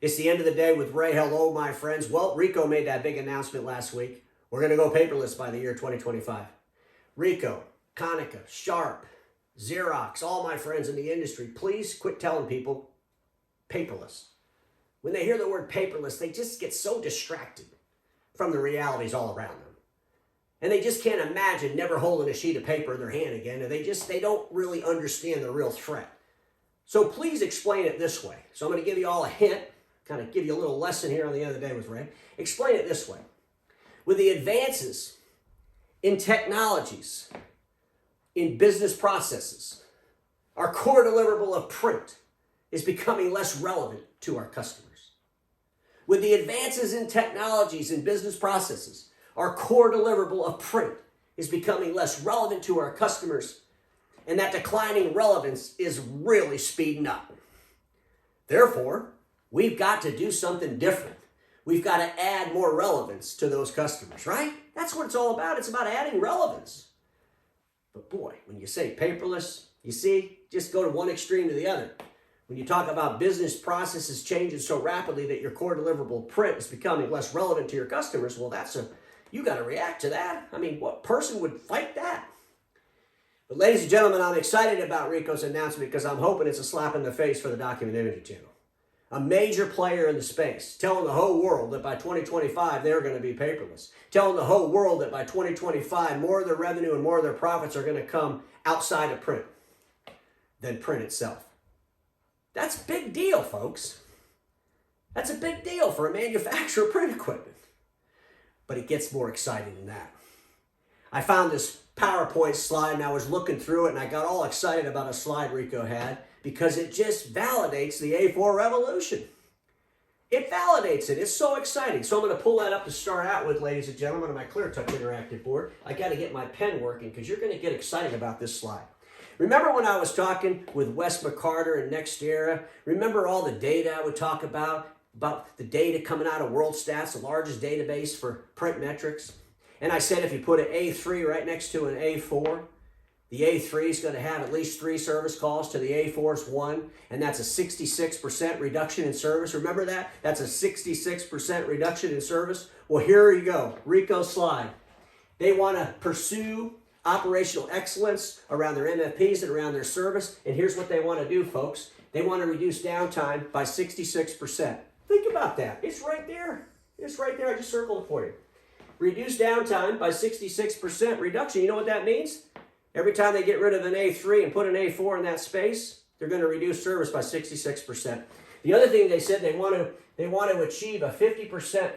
It's the end of the day with Ray. Hello, my friends. Well, Ricoh made that big announcement last week. We're going to go paperless by the year 2025. Ricoh, Konica, Sharp, Xerox, all my friends in the industry, please quit telling people paperless. When they hear the word paperless, they just get so distracted from the realities all around them. And they just can't imagine never holding a sheet of paper in their hand again. And they don't really understand the real threat. So please explain it this way. So I'm going to give you all a hint, kind of give you a little lesson here on the end of the day with Ray. Explain it this way. With the advances in technologies, in business processes, our core deliverable of print is becoming less relevant to our customers. With the advances in technologies and business processes, our core deliverable of print is becoming less relevant to our customers, and that declining relevance is really speeding up. Therefore, we've got to do something different. We've got to add more relevance to those customers, right? That's what it's all about. It's about adding relevance. But boy, when you say paperless, you see, just go to one extreme to the other. When you talk about business processes changing so rapidly that your core deliverable print is becoming less relevant to your customers, well, you got to react to that. I mean, what person would fight that? But ladies and gentlemen, I'm excited about Ricoh's announcement because I'm hoping it's a slap in the face for the Document Imaging Channel. A major player in the space, telling the whole world that by 2025, they're going to be paperless. Telling the whole world that by 2025, more of their revenue and more of their profits are going to come outside of print than print itself. That's a big deal, folks. That's a big deal for a manufacturer of print equipment. But it gets more exciting than that. I found this PowerPoint slide and I was looking through it and I got all excited about a slide Ricoh had because it just validates the A4 revolution. It validates it. It's so exciting. So I'm going to pull that up to start out with, ladies and gentlemen, on my ClearTouch interactive board. I got to get my pen working because you're going to get excited about this slide. Remember when I was talking with Wes McCarter and NextEra? Remember all the data I would talk about the data coming out of WorldStats, the largest database for print metrics? And I said if you put an A3 right next to an A4, the A3 is going to have at least 3 service calls to the A4's 1, and that's a 66% reduction in service. Remember that? That's a 66% reduction in service. Well, here you go, Ricoh slide. They want to pursue operational excellence around their MFPs and around their service, and here's what they want to do, folks. They want to reduce downtime by 66%. Think about that. It's right there. It's right there. I just circled it for you. Reduce downtime by 66% reduction. You know what that means? Every time they get rid of an A3 and put an A4 in that space, they're going to reduce service by 66%. The other thing they said, they want to achieve a 50%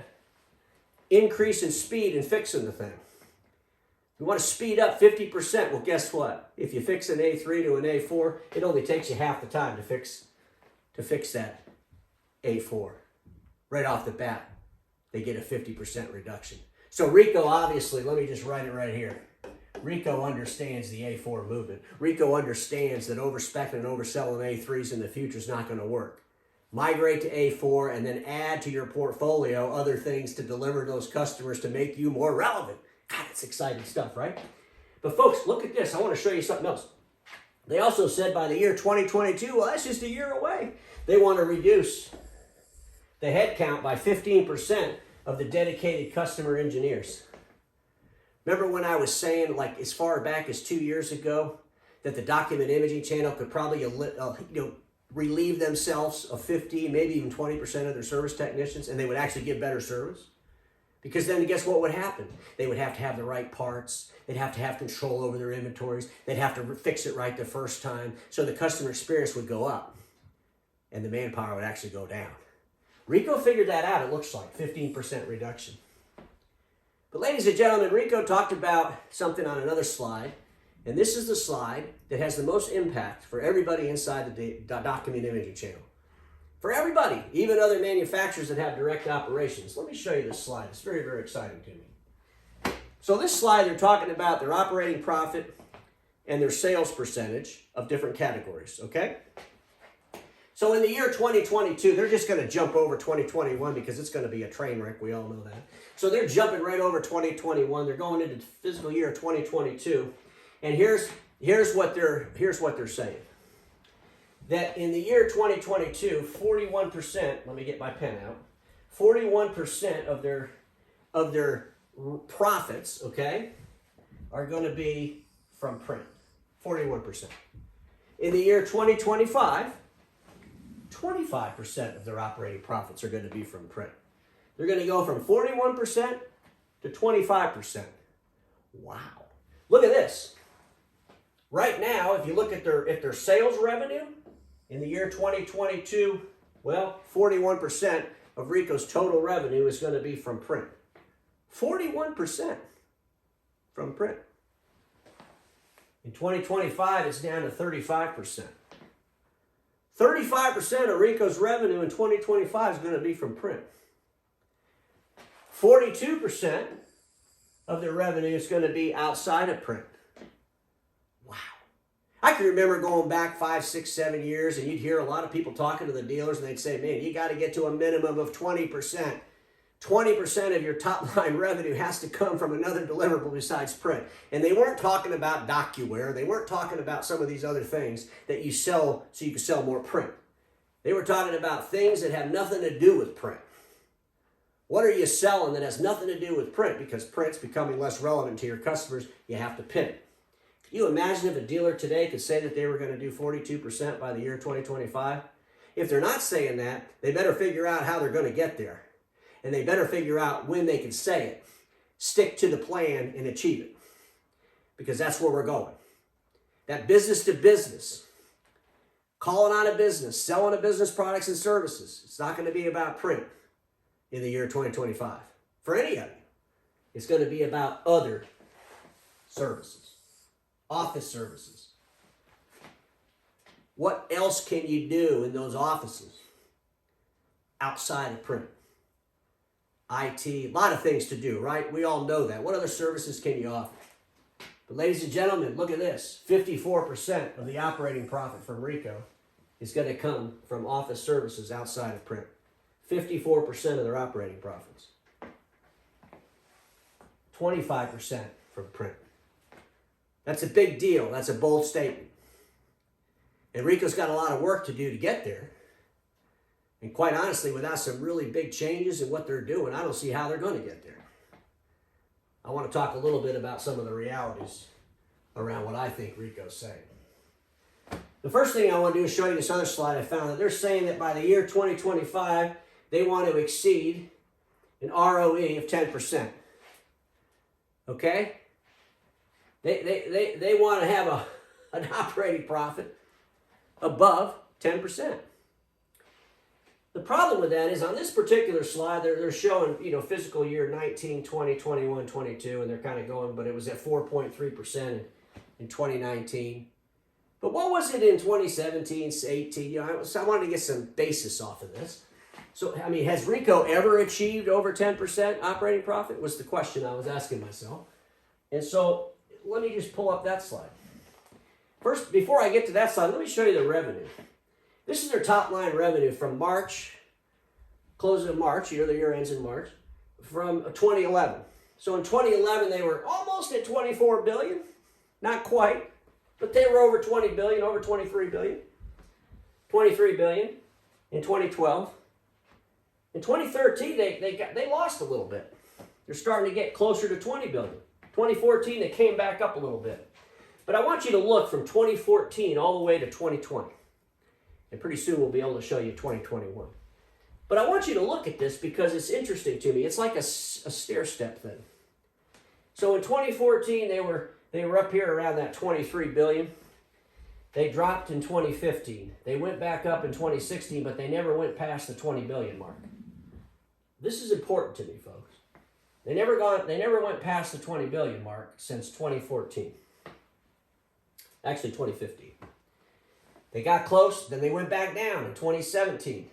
increase in speed in fixing the thing. You want to speed up 50%. Well, guess what? If you fix an A3 to an A4, it only takes you half the time to fix that A4. Right off the bat, they get a 50% reduction. So Ricoh, obviously, let me just write it right here. Ricoh understands the A4 movement. Ricoh understands that overspeccing and overselling A3s in the future is not going to work. Migrate to A4 and then add to your portfolio other things to deliver those customers to make you more relevant. God, it's exciting stuff, right? But folks, look at this. I want to show you something else. They also said by the year 2022, well, that's just a year away. They want to reduce the headcount by 15% of the dedicated customer engineers. Remember when I was saying, like as far back as 2 years ago, that the Document Imaging Channel could probably relieve themselves of 50, maybe even 20% of their service technicians, and they would actually give better service? Because then guess what would happen? They would have to have the right parts. They'd have to have control over their inventories. They'd have to fix it right the first time. So the customer experience would go up and the manpower would actually go down. Ricoh figured that out, it looks like, 15% reduction. But ladies and gentlemen, Ricoh talked about something on another slide, and this is the slide that has the most impact for everybody inside the Document Imaging Channel. For everybody, even other manufacturers that have direct operations. Let me show you this slide. It's very, very exciting to me. So this slide, they're talking about their operating profit and their sales percentage of different categories, okay? So in the year 2022, they're just going to jump over 2021 because it's going to be a train wreck. We all know that. So they're jumping right over 2021. They're going into fiscal year 2022. And here's what they're saying. that in the year 2022, 41%, let me get my pen out, 41% of their profits, okay, are going to be from print. 41%. In the year 2025, 25% of their operating profits are going to be from print. They're going to go from 41% to 25%. Wow. Look at this. Right now, if you look at their sales revenue in the year 2022, well, 41% of Ricoh's total revenue is going to be from print. 41% from print. In 2025, it's down to 35%. 35% of Ricoh's revenue in 2025 is going to be from print. 42% of their revenue is going to be outside of print. Wow. I can remember going back 5, 6, 7 years, and you'd hear a lot of people talking to the dealers, and they'd say, man, you got to get to a minimum of 20%. 20% of your top line revenue has to come from another deliverable besides print. And they weren't talking about DocuWare. They weren't talking about some of these other things that you sell so you can sell more print. They were talking about things that have nothing to do with print. What are you selling that has nothing to do with print? Because print's becoming less relevant to your customers, you have to pivot. Can you imagine if a dealer today could say that they were going to do 42% by the year 2025? If they're not saying that, they better figure out how they're going to get there. And they better figure out when they can say it, stick to the plan, and achieve it. Because that's where we're going. That business to business, calling on a business, selling a business products and services. It's not going to be about print in the year 2025. For any of you, it's going to be about other services, office services. What else can you do in those offices outside of print? IT, a lot of things to do, right? We all know that. What other services can you offer? But ladies and gentlemen, look at this. 54% of the operating profit from Ricoh is going to come from office services outside of print. 54% of their operating profits. 25% from print. That's a big deal. That's a bold statement. And Ricoh's got a lot of work to do to get there. And quite honestly, without some really big changes in what they're doing, I don't see how they're going to get there. I want to talk a little bit about some of the realities around what I think Ricoh's saying. The first thing I want to do is show you this other slide I found that they're saying that by the year 2025, they want to exceed an ROE of 10%. Okay? They want to have an operating profit above 10%. The problem with that is on this particular slide, they're showing, fiscal year 19, 20, 21, 22, and they're kind of going, but it was at 4.3% in 2019. But what was it in 2017, 18? I wanted to get some basis off of this. So, has Ricoh ever achieved over 10% operating profit? Was the question I was asking myself. And so, let me just pull up that slide. First, before I get to that slide, let me show you the revenue. This is their top line revenue from March, close of March, the year ends in March, from 2011. So in 2011, they were almost at 24 billion. Not quite, but they were over 20 billion, over 23 billion. 23 billion in 2012. In 2013, they lost a little bit. They're starting to get closer to 20 billion. 2014, they came back up a little bit. But I want you to look from 2014 all the way to 2020. And pretty soon we'll be able to show you 2021. But I want you to look at this because it's interesting to me. It's like a stair-step thing. So in 2014, they were up here around that 23 billion. They dropped in 2015. They went back up in 2016, but they never went past the 20 billion mark. This is important to me, folks. They never went past the 20 billion mark since 2014. Actually, 2015. They got close, then they went back down in 2017.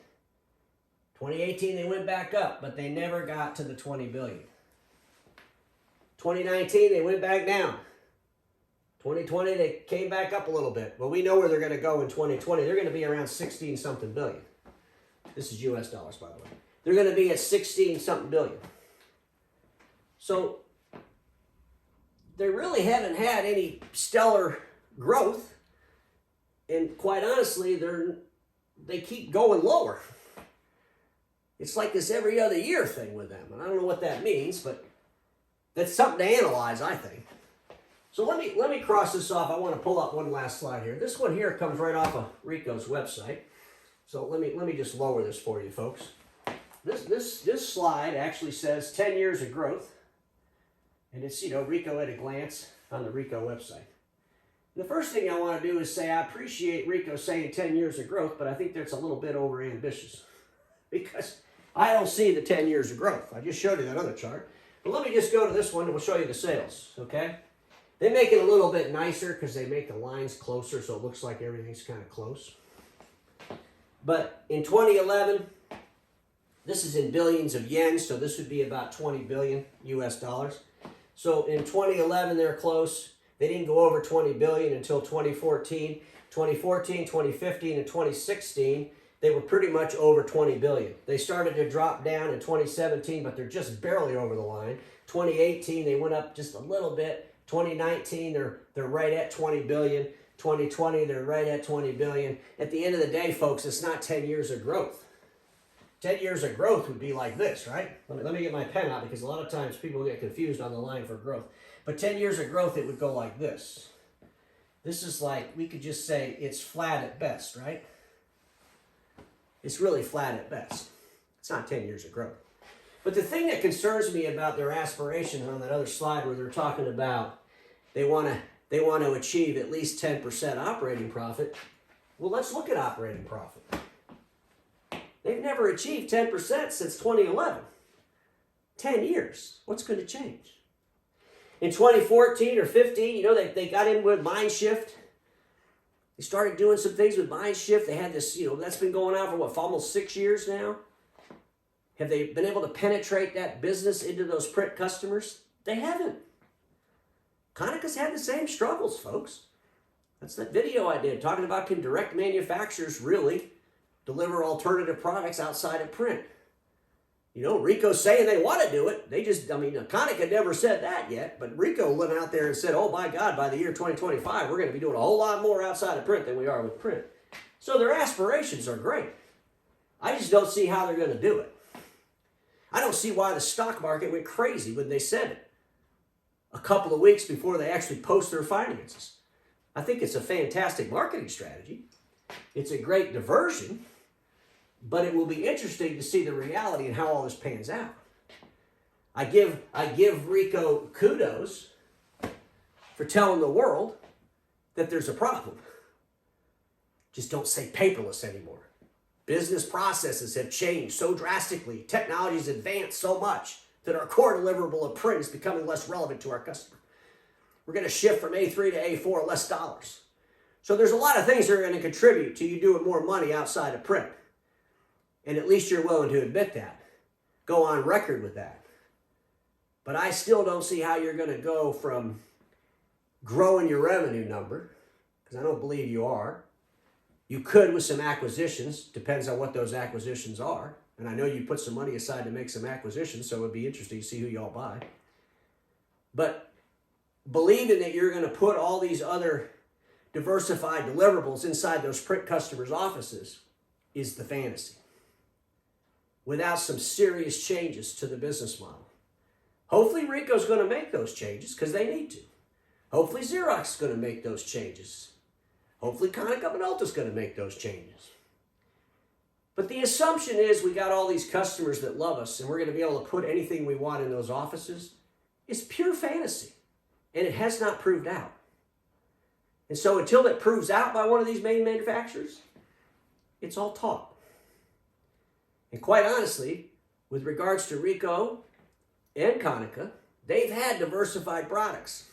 2018, they went back up, but they never got to the 20 billion. 2019, they went back down. 2020, they came back up a little bit. Well, we know where they're going to go in 2020. They're going to be around 16-something billion. This is US dollars, by the way. They're going to be at 16-something billion. So, they really haven't had any stellar growth And quite honestly, they keep going lower. It's like this every other year thing with them. And I don't know what that means, but that's something to analyze, I think. So let me cross this off. I want to pull up one last slide here. This one here comes right off of Ricoh's website. So let me just lower this for you, folks. This slide actually says 10 years of growth. And it's, Ricoh at a glance on the Ricoh website. The first thing I want to do is say I appreciate Ricoh saying 10 years of growth, but I think that's a little bit overambitious because I don't see the 10 years of growth. I just showed you that other chart. But let me just go to this one and we'll show you the sales, okay? They make it a little bit nicer because they make the lines closer so it looks like everything's kind of close. But in 2011, this is in billions of yen, so this would be about 20 billion US dollars. So in 2011, they're close. They didn't go over 20 billion until 2014. 2014, 2015, and 2016, they were pretty much over 20 billion. They started to drop down in 2017, but they're just barely over the line. 2018, they went up just a little bit. 2019, they're right at 20 billion. 2020, they're right at 20 billion. At the end of the day, folks, it's not 10 years of growth. 10 years of growth would be like this, right? Let me get my pen out because a lot of times people get confused on the line for growth. But 10 years of growth, it would go like this. This is like, we could just say it's flat at best, right? It's really flat at best. It's not 10 years of growth. But the thing that concerns me about their aspirations on that other slide where they're talking about they want to achieve at least 10% operating profit. Well, let's look at operating profit. They've never achieved 10% since 2011. 10 years. What's going to change? In 2014 or 15, they got in with MindShift. They started doing some things with MindShift. They had this, that's been going on for almost 6 years now. Have they been able to penetrate that business into those print customers? They haven't. Konica's had the same struggles, folks. That's that video I did talking about can direct manufacturers really deliver alternative products outside of print. Ricoh's saying they want to do it. Konica never said that yet, but Ricoh went out there and said, oh my God, by the year 2025, we're going to be doing a whole lot more outside of print than we are with print. So their aspirations are great. I just don't see how they're going to do it. I don't see why the stock market went crazy when they said it a couple of weeks before they actually post their finances. I think it's a fantastic marketing strategy. It's a great diversion. But it will be interesting to see the reality and how all this pans out. I give Ricoh kudos for telling the world that there's a problem. Just don't say paperless anymore. Business processes have changed so drastically. Technology's advanced so much that our core deliverable of print is becoming less relevant to our customer. We're going to shift from A3 to A4, less dollars. So there's a lot of things that are going to contribute to you doing more money outside of print. And at least you're willing to admit that. Go on record with that. But I still don't see how you're going to go from growing your revenue number, because I don't believe you are. You could with some acquisitions. Depends on what those acquisitions are. And I know you put some money aside to make some acquisitions, so it would be interesting to see who y'all buy. But believing that you're going to put all these other diversified deliverables inside those print customers' offices is the fantasy, without some serious changes to the business model. Hopefully Ricoh's going to make those changes because they need to. Hopefully Xerox is going to make those changes. Hopefully Konica Minolta's going to make those changes. But the assumption is we got all these customers that love us and we're going to be able to put anything we want in those offices is pure fantasy. And it has not proved out. And so until it proves out by one of these main manufacturers, it's all talk. And quite honestly, with regards to Ricoh and Konica, they've had diversified products.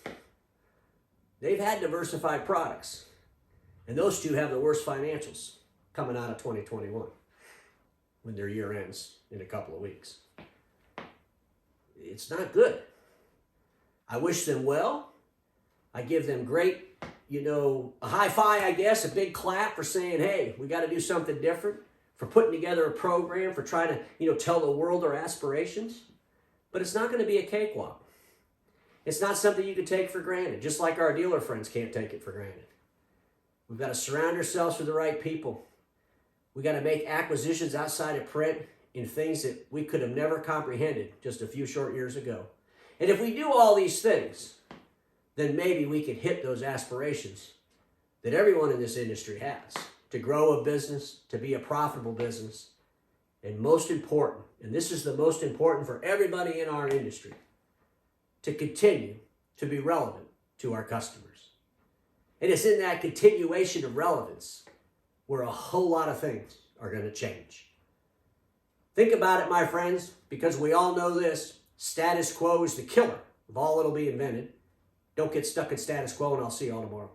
They've had diversified products. And those two have the worst financials coming out of 2021 when their year ends in a couple of weeks. It's not good. I wish them well. I give them great, a high five, I guess, a big clap for saying, hey, we got to do something different, for putting together a program, for trying to, tell the world their aspirations. But it's not going to be a cakewalk. It's not something you can take for granted, just like our dealer friends can't take it for granted. We've got to surround ourselves with the right people. We got to make acquisitions outside of print in things that we could have never comprehended just a few short years ago. And if we do all these things, then maybe we can hit those aspirations that everyone in this industry has, to grow a business, to be a profitable business, and most important, and this is the most important for everybody in our industry, to continue to be relevant to our customers. And it's in that continuation of relevance where a whole lot of things are going to change. Think about it, my friends, because we all know this: status quo is the killer of all that'll be invented. Don't get stuck in status quo, and I'll see you all tomorrow.